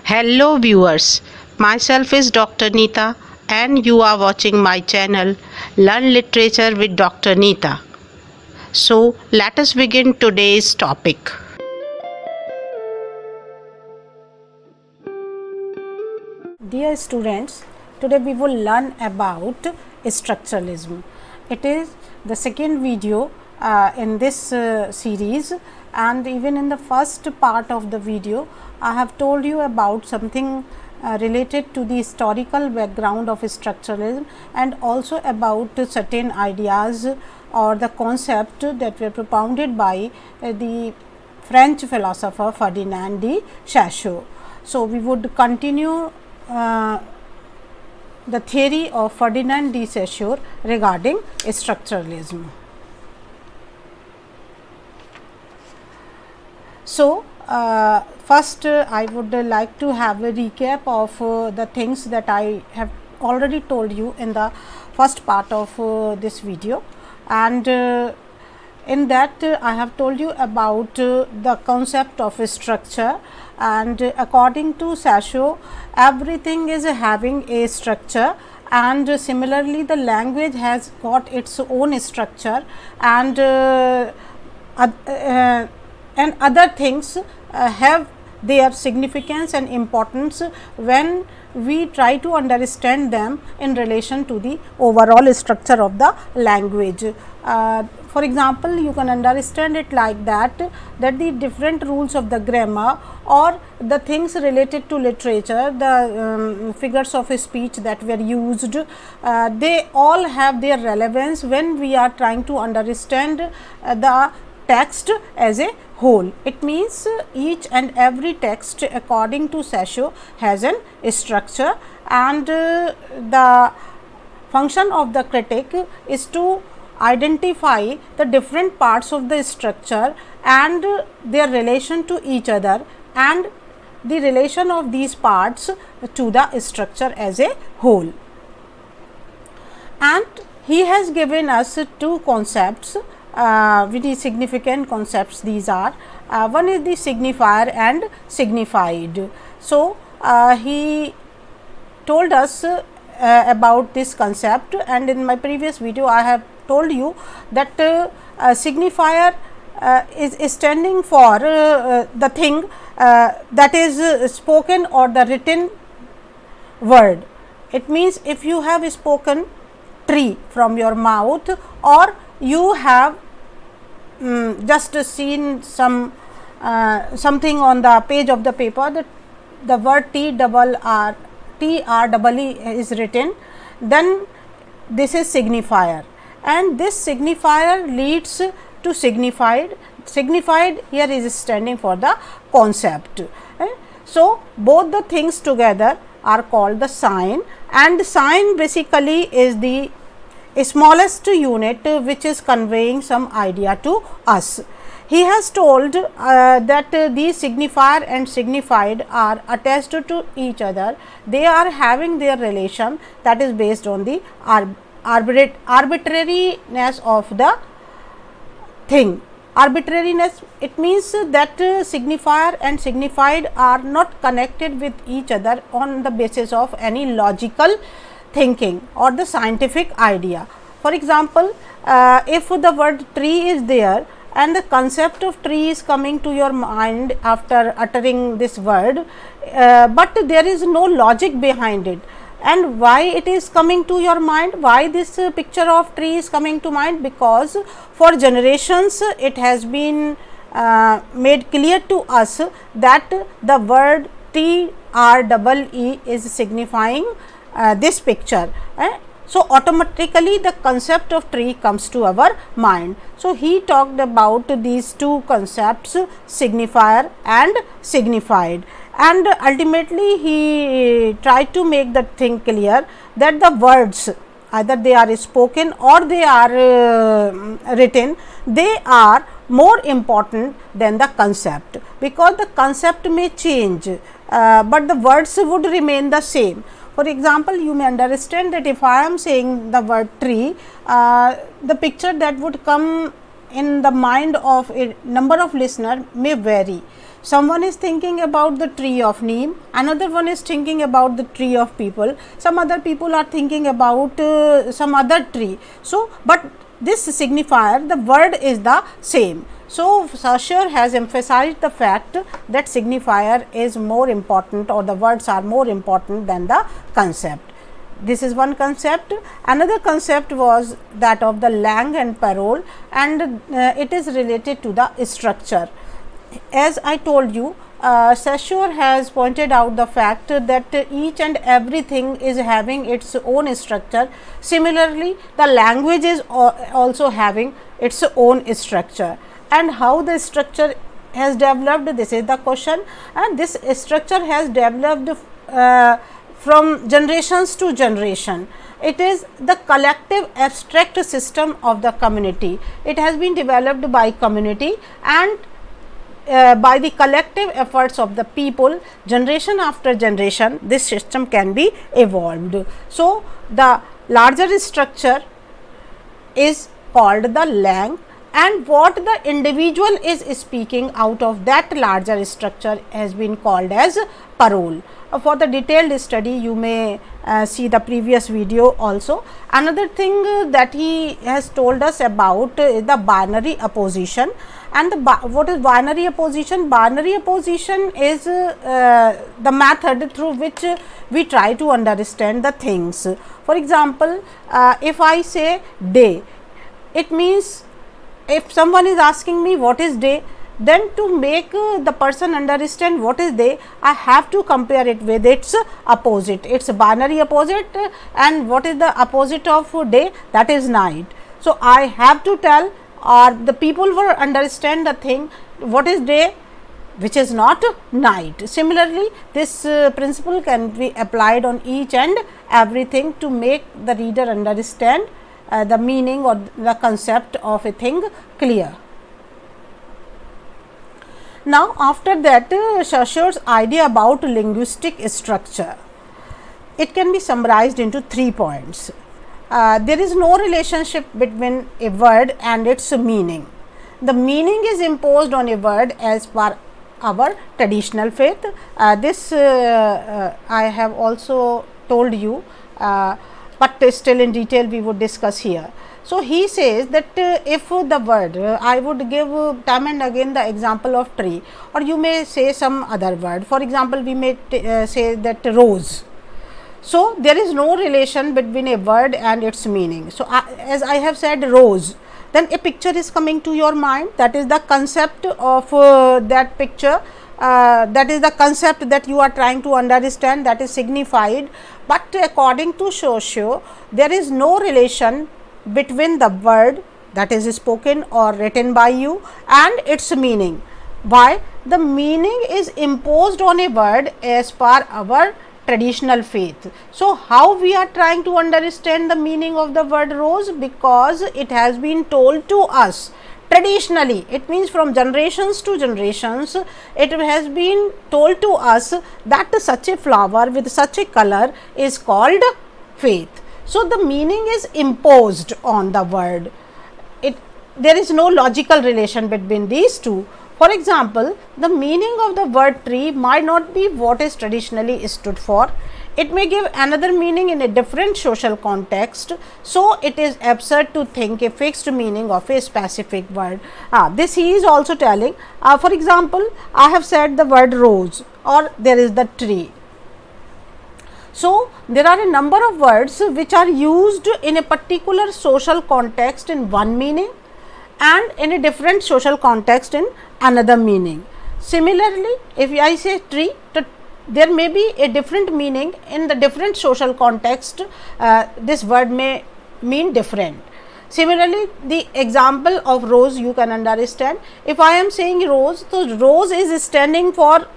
Hello viewers, myself is Dr. Neeta and you are watching my channel Learn Literature with Dr. Neeta. So let us begin today's topic. Dear students, today we will learn about structuralism. It is the second video in this series, and even in the first part of the video I have told you about something related to the historical background of structuralism and also about certain ideas or the concept that were propounded by the French philosopher Ferdinand de Saussure. So, we would continue the theory of Ferdinand de Saussure regarding structuralism. So, first I would like to have a recap of the things that I have already told you in the first part of this video, and in that I have told you about the concept of structure, and according to Saussure everything is having a structure, and similarly the language has got its own structure, and other things have their significance and importance when we try to understand them in relation to the overall structure of the language. For example, you can understand it like that the different rules of the grammar or the things related to literature, the figures of speech that were used, they all have their relevance when we are trying to understand the text as a whole. It means each and every text according to Saussure has an structure, and the function of the critic is to identify the different parts of the structure and their relation to each other and the relation of these parts to the structure as a whole. And he has given us two concepts, very significant concepts. These are one is the signifier and signified. So, he told us about this concept, and in my previous video I have told you that signifier is standing for the thing that is spoken or the written word. It means if you have spoken tree from your mouth, or you have just seen something on the page of the paper that the word TREE is written, then this is signifier, and this signifier leads to signified. Signified here is standing for the concept. So, both the things together are called the sign, and sign basically is the smallest unit which is conveying some idea to us. He has told that these signifier and signified are attached to each other. They are having their relation that is based on the arbitrariness of the thing. Arbitrariness, it means that signifier and signified are not connected with each other on the basis of any logical thinking or the scientific idea. For example, if the word tree is there and the concept of tree is coming to your mind after uttering this word, but there is no logic behind it. And why it is coming to your mind? Why this picture of tree is coming to mind? Because for generations it has been made clear to us that the word TREE is signifying this picture. So, automatically the concept of tree comes to our mind. So, he talked about these two concepts, signifier and signified, and ultimately he tried to make the thing clear that the words, either they are spoken or they are written, they are more important than the concept, because the concept may change, but the words would remain the same. For example, you may understand that if I am saying the word tree, the picture that would come in the mind of a number of listeners may vary. someone is thinking about the tree of neem, another one is thinking about the tree of people, some other people are thinking about some other tree. So, but this signifier, the word is the same. So, Saussure has emphasized the fact that signifier is more important, or the words are more important than the concept. This is one concept. Another concept was that of the Lang and Parole, and it is related to the structure. As I told you, Saussure has pointed out the fact that each and everything is having its own structure. Similarly, the language is also having its own structure, and how the structure has developed, this is the question, and this structure has developed from generations to generation. It is the collective abstract system of the community. It has been developed by community and by the collective efforts of the people, generation after generation, this system can be evolved. So, the larger structure is called the Lang, and what the individual is speaking out of that larger structure has been called as parole. For the detailed study, you may see the previous video also. Another thing that he has told us about is the binary opposition. And what is binary opposition? Binary opposition is the method through which we try to understand the things. For example, if I say day, it means if someone is asking me what is day, then to make the person understand what is day, I have to compare it with its opposite. It's a binary opposite, and what is the opposite of day? That is night. So, I have to tell, or the people will understand the thing what is day, which is not night. Similarly, this principle can be applied on each and everything to make the reader understand the meaning or the concept of a thing clear. Now, after that, Saussure's idea about linguistic structure, it can be summarized into 3 points. There is no relationship between a word and its meaning. The meaning is imposed on a word as per our traditional faith. This I have also told you, but still in detail we would discuss here. So, he says that if the word, I would give time and again the example of tree, or you may say some other word. For example, we may say that rose. So, there is no relation between a word and its meaning. So, as I have said rose, then a picture is coming to your mind, that is the concept of that picture, that is the concept that you are trying to understand, that is signified. But according to Saussure, there is no relation between the word that is spoken or written by you and its meaning. Why? The meaning is imposed on a word as per our traditional faith. So, how we are trying to understand the meaning of the word rose? Because it has been told to us traditionally, it means from generations to generations, it has been told to us that such a flower with such a color is called faith. So, the meaning is imposed on the word. There is no logical relation between these two. For example, the meaning of the word tree might not be what is traditionally stood for. It may give another meaning in a different social context. So, it is absurd to think a fixed meaning of a specific word. This he is also telling. For example, I have said the word rose, or there is the tree. So, there are a number of words which are used in a particular social context in one meaning and in a different social context in another meaning. Similarly, if I say tree, there may be a different meaning in the different social context, this word may mean different. Similarly, the example of rose you can understand. If I am saying rose, so rose is standing for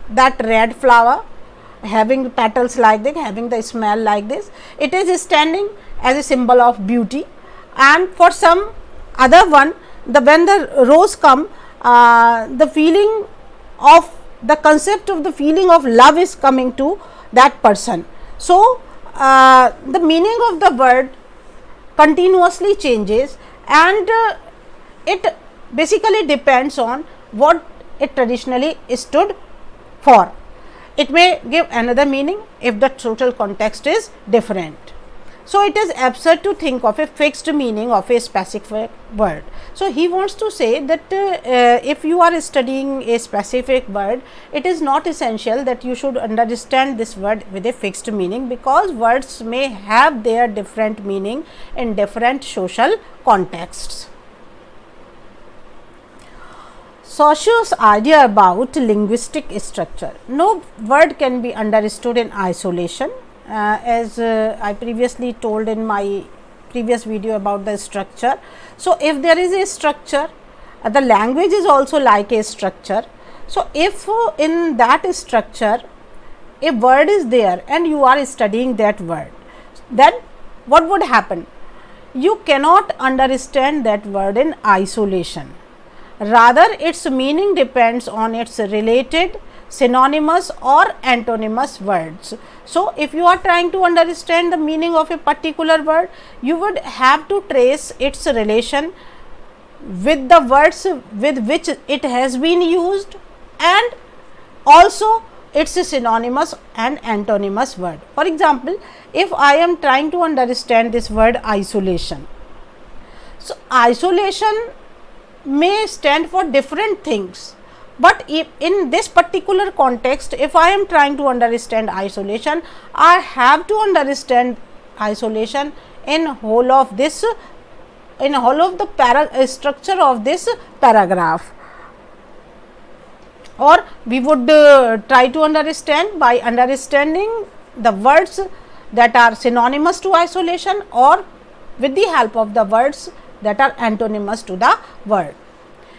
that red flower, having petals like this, having the smell like this. It is standing as a symbol of beauty, and for some other one, when the rose come, the feeling of the concept of the feeling of love is coming to that person. So, the meaning of the word continuously changes, and it basically depends on what it traditionally stood for. It may give another meaning if the total context is different. So, it is absurd to think of a fixed meaning of a specific word. So, he wants to say that if you are studying a specific word, it is not essential that you should understand this word with a fixed meaning, because words may have their different meaning in different social contexts. Saussures' idea about linguistic structure. No word can be understood in isolation. As I previously told in my previous video about the structure. So, if there is a structure, the language is also like a structure. So, if in that structure a word is there and you are studying that word, then what would happen? You cannot understand that word in isolation. Rather, its meaning depends on its related synonymous or antonymous words. So, if you are trying to understand the meaning of a particular word, you would have to trace its relation with the words with which it has been used, and also its synonymous and antonymous word. For example, if I am trying to understand this word isolation, so isolation may stand for different things. But if in this particular context, if I am trying to understand isolation, I have to understand isolation in whole of this, in whole of the structure of this paragraph, or we would try to understand by understanding the words that are synonymous to isolation, or with the help of the words that are antonymous to the word.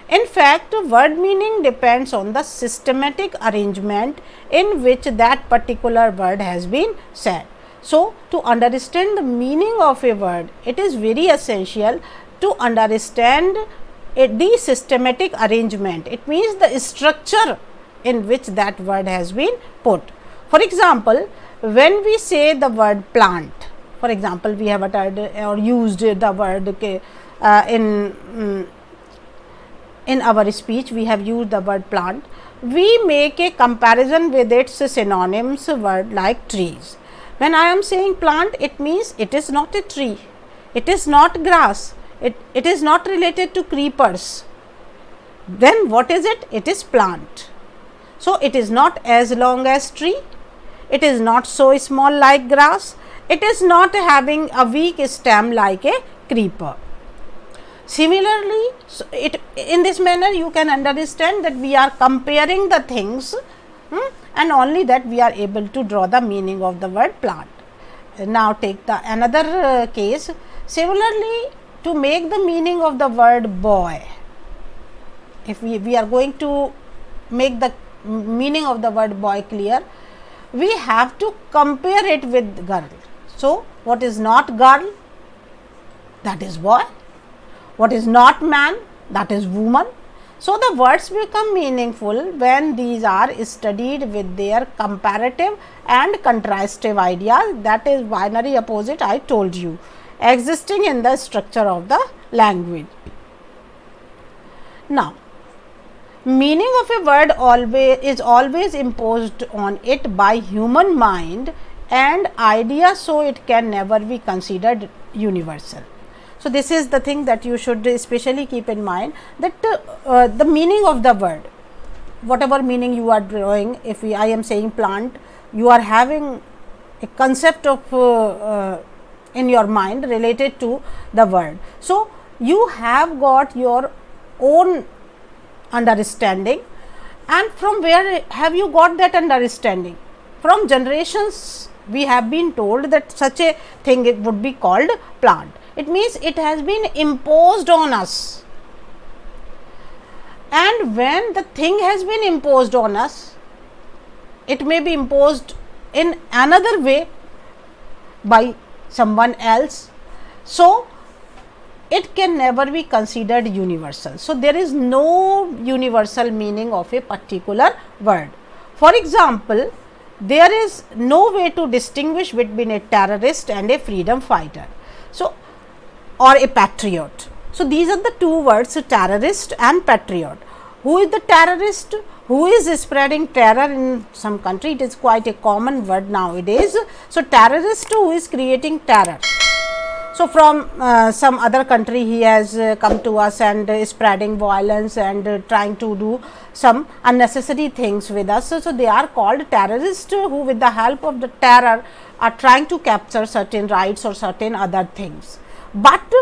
In fact, word meaning depends on the systematic arrangement in which that particular word has been said. So, to understand the meaning of a word, it is very essential to understand the systematic arrangement. It means the structure in which that word has been put. For example, when we say the word plant, for example, we have uttered or used the word in our speech, we have used the word plant. We make a comparison with its synonyms word like trees. When I am saying plant, it means it is not a tree, it is not grass, it is not related to creepers. Then what is it? It is plant. So, it is not as long as tree, it is not so small like grass, it is not having a weak stem like a creeper. Similarly, in this manner you can understand that we are comparing the things, and only that we are able to draw the meaning of the word plant. Now, take the another case. Similarly, to make the meaning of the word boy, if we are going to make the meaning of the word boy clear, we have to compare it with girl. So, what is not girl? That is boy. What is not man? That is woman. So, the words become meaningful when these are studied with their comparative and contrastive ideas, that is binary opposite I told you, existing in the structure of the language. Now, meaning of a word is always imposed on it by human mind and idea, so it can never be considered universal. So, this is the thing that you should especially keep in mind, that the meaning of the word, whatever meaning you are drawing, if I am saying plant, you are having a concept of in your mind related to the word. So, you have got your own understanding, and from where have you got that understanding? From generations we have been told that such a thing it would be called plant. It means it has been imposed on us, and when the thing has been imposed on us, it may be imposed in another way by someone else. So, it can never be considered universal. So, there is no universal meaning of a particular word. For example, there is no way to distinguish between a terrorist and a freedom fighter. So, or a patriot. So, these are the two words, terrorist and patriot. who is the terrorist, who is spreading terror in some country. It is quite a common word nowadays. So, terrorist who is creating terror. So, from some other country he has come to us and spreading violence and trying to do some unnecessary things with us. So, they are called terrorists who with the help of the terror are trying to capture certain rights or certain other things. But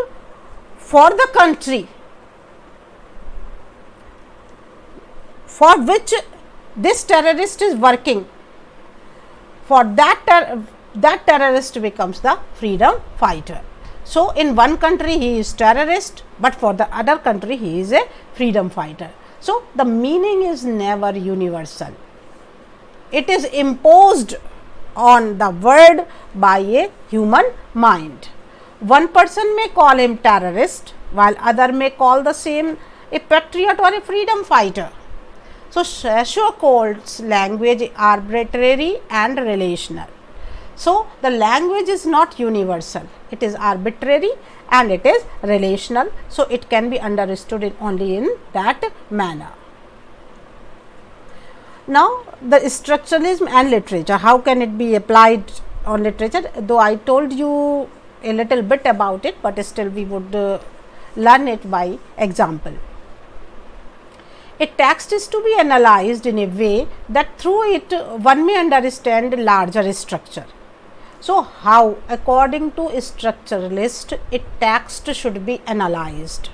for the country for which this terrorist is working, for that terrorist becomes the freedom fighter. So, in one country he is terrorist, but for the other country he is a freedom fighter. So, the meaning is never universal. It is imposed on the word by a human mind. One person may call him terrorist, while other may call the same a patriot or a freedom fighter. So, Sasho calls language arbitrary and relational. So, the language is not universal, it is arbitrary and it is relational. So, it can be understood only in that manner. Now, the structuralism and literature, how can it be applied on literature? Though I told you a little bit about it, but still we would learn it by example. A text is to be analyzed in a way that through it one may understand larger structure. So, how? According to a structuralist, a text should be analyzed.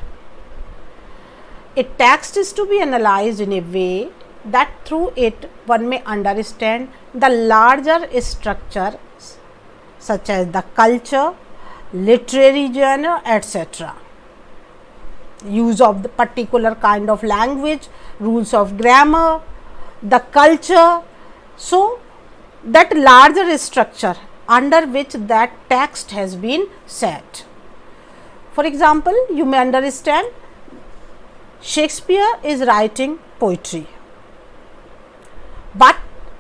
A text is to be analyzed in a way that through it one may understand the larger structure such as the culture, literary genre, etc. Use of the particular kind of language, rules of grammar, the culture. So, that larger structure under which that text has been set. For example, you may understand Shakespeare is writing poetry, but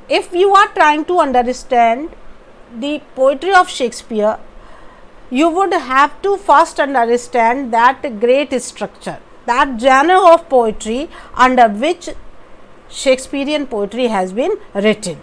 if you are trying to understand the poetry of Shakespeare, you would have to first understand that great structure, that genre of poetry under which Shakespearean poetry has been written.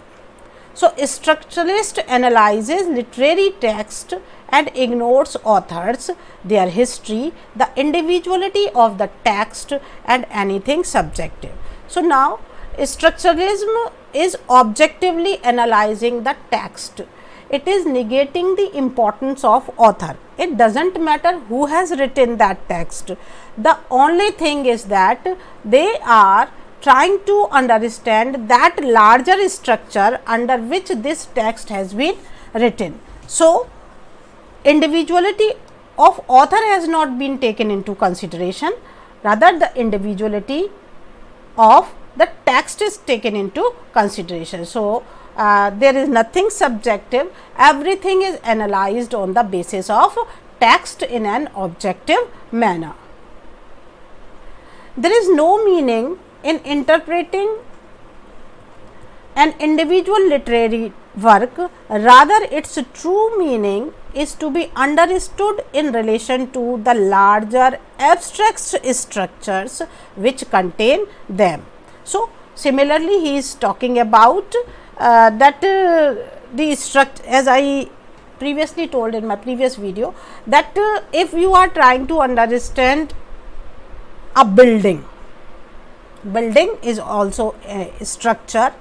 So, structuralist analyzes literary text and ignores authors, their history, the individuality of the text and anything subjective. So, now structuralism is objectively analyzing the text. It is negating the importance of author. It does not matter who has written that text. The only thing is that they are trying to understand that larger structure under which this text has been written. So, individuality of author has not been taken into consideration, rather the individuality of the text is taken into consideration. So, there is nothing subjective, everything is analyzed on the basis of text in an objective manner. There is no meaning in interpreting an individual literary work, rather its true meaning is to be understood in relation to the larger abstract structures which contain them. So, similarly, he is talking about the structure, as I previously told in my previous video, that if you are trying to understand a building is also a structure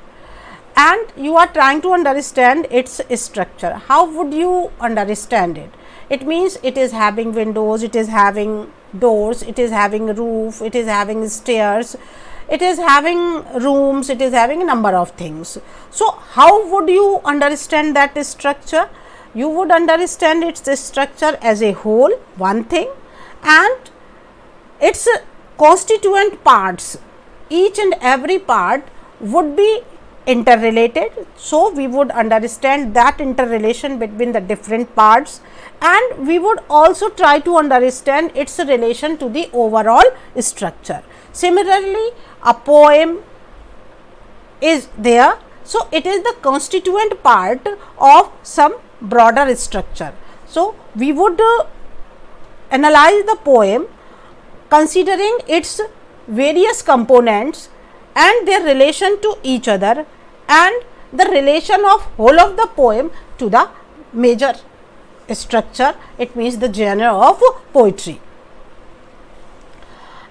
and you are trying to understand its structure, how would you understand it? It means it is having windows, it is having doors, it is having roof, it is having stairs, it is having rooms, it is having a number of things. So, how would you understand that structure? You would understand its structure as a whole, one thing, and its constituent parts. Each and every part would be interrelated. So, we would understand that interrelation between the different parts, and we would also try to understand its relation to the overall structure. Similarly, a poem is there. So, it is the constituent part of some broader structure. So, we would analyze the poem considering its various components and their relation to each other, and the relation of whole of the poem to the major structure, it means the genre of poetry.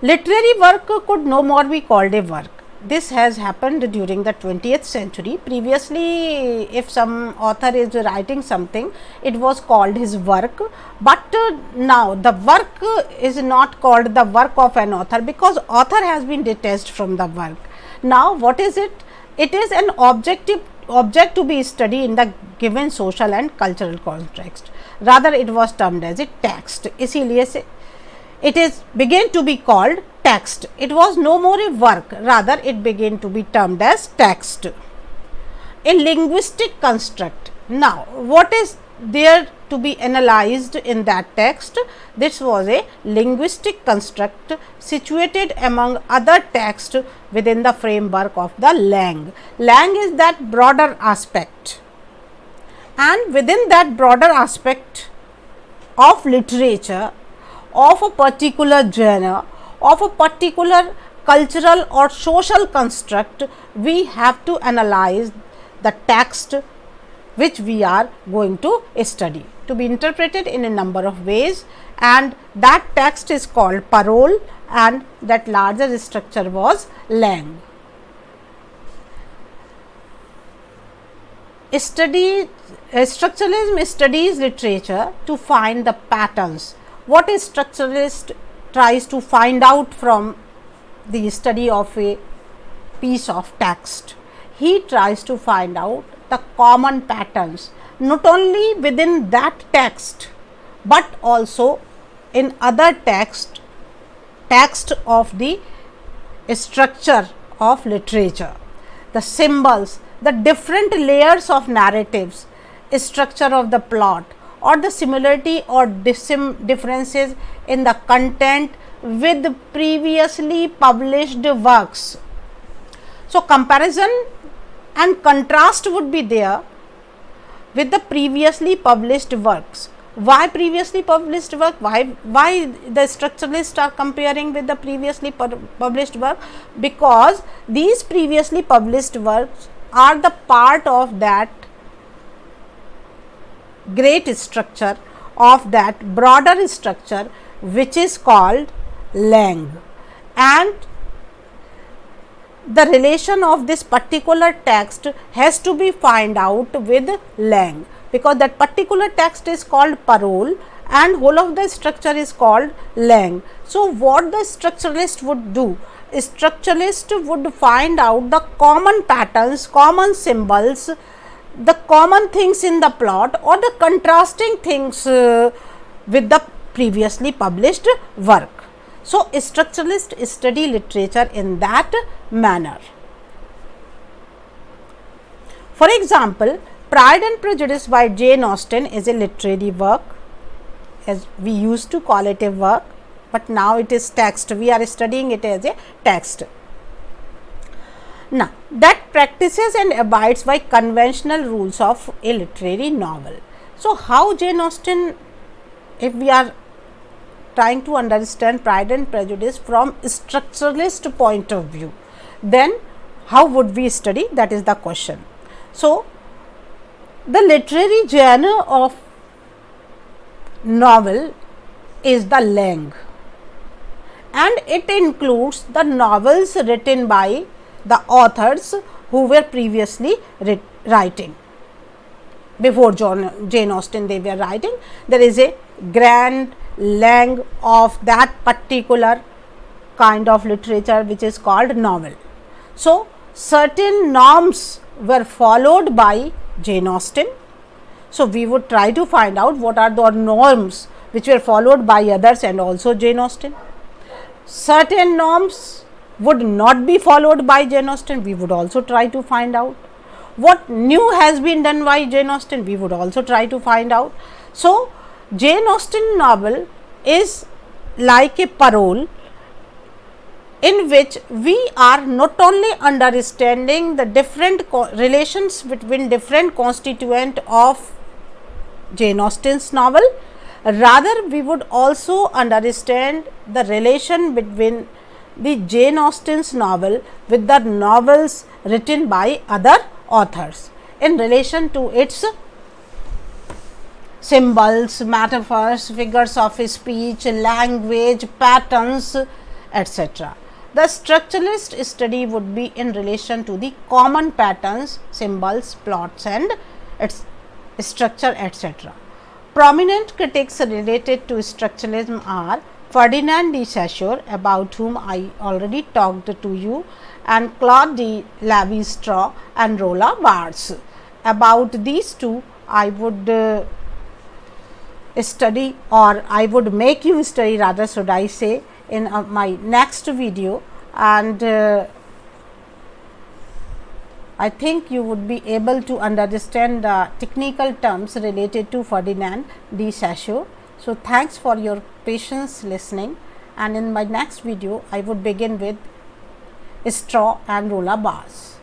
Literary work could no more be called a work. This has happened during the 20th century. Previously, if some author is writing something, it was called his work, but now the work is not called the work of an author, because author has been detached from the work. Now, what is it? It is an object to be studied in the given social and cultural context. Rather, it was termed as a text. इसीलिए से it is began to be called text. It was no more a work, rather it began to be termed as text. A linguistic construct. Now, what is there to be analyzed in that text? This was a linguistic construct situated among other texts within the framework of the lang. Lang is that broader aspect, and within that broader aspect of literature, of a particular genre, of a particular cultural or social construct, we have to analyze the text which we are going to study, to be interpreted in a number of ways, and that text is called parole, and that larger structure was lang. Structuralism studies literature to find the patterns. What a structuralist tries to find out from the study of a piece of text? He tries to find out the common patterns, not only within that text, but also in other text of the structure of literature. The symbols, the different layers of narratives, structure of the plot, or the similarity or differences in the content with previously published works. So, comparison and contrast would be there with the previously published works. Why previously published work? Why the structuralists are comparing with the previously published work? Because these previously published works are the part of that great structure, of that broader structure, which is called lang, and the relation of this particular text has to be find out with lang, because that particular text is called parole and whole of the structure is called lang. So, what the structuralist would do? Structuralist would find out the common patterns, common symbols, the common things in the plot, or the contrasting things with the previously published work. So, structuralists study literature in that manner. For example, Pride and Prejudice by Jane Austen is a literary work, as we used to call it a work, but now it is text. We are studying it as a text. Now, that practices and abides by conventional rules of a literary novel. So, how Jane Austen, if we are trying to understand Pride and Prejudice from structuralist point of view, then how would we study? That is the question. So, the literary genre of novel is the lang, and it includes the novels written by the authors who were previously writing. Before Jane Austen they were writing, there is a grand lang of that particular kind of literature which is called novel. So, certain norms were followed by Jane Austen. So, we would try to find out what are the norms which were followed by others and also Jane Austen. Certain norms would not be followed by Jane Austen, we would also try to find out. What new has been done by Jane Austen, we would also try to find out. So, Jane Austen novel is like a parole in which we are not only understanding the different relations between different constituent of Jane Austen's novel, rather we would also understand the relation between the Jane Austen's novel with the novels written by other authors in relation to its symbols, metaphors, figures of speech, language, patterns, etc. The structuralist study would be in relation to the common patterns, symbols, plots and its structure, etc. Prominent critics related to structuralism are Ferdinand de Saussure, about whom I already talked to you, and Claude de Lévi-Strauss and Roland Barthes. About these two, I would study, or I would make you study, rather should I say, in my next video, and I think you would be able to understand the technical terms related to Ferdinand de Saussure. So, thanks for your patience listening, and in my next video I would begin with Strauss and Roland Barthes.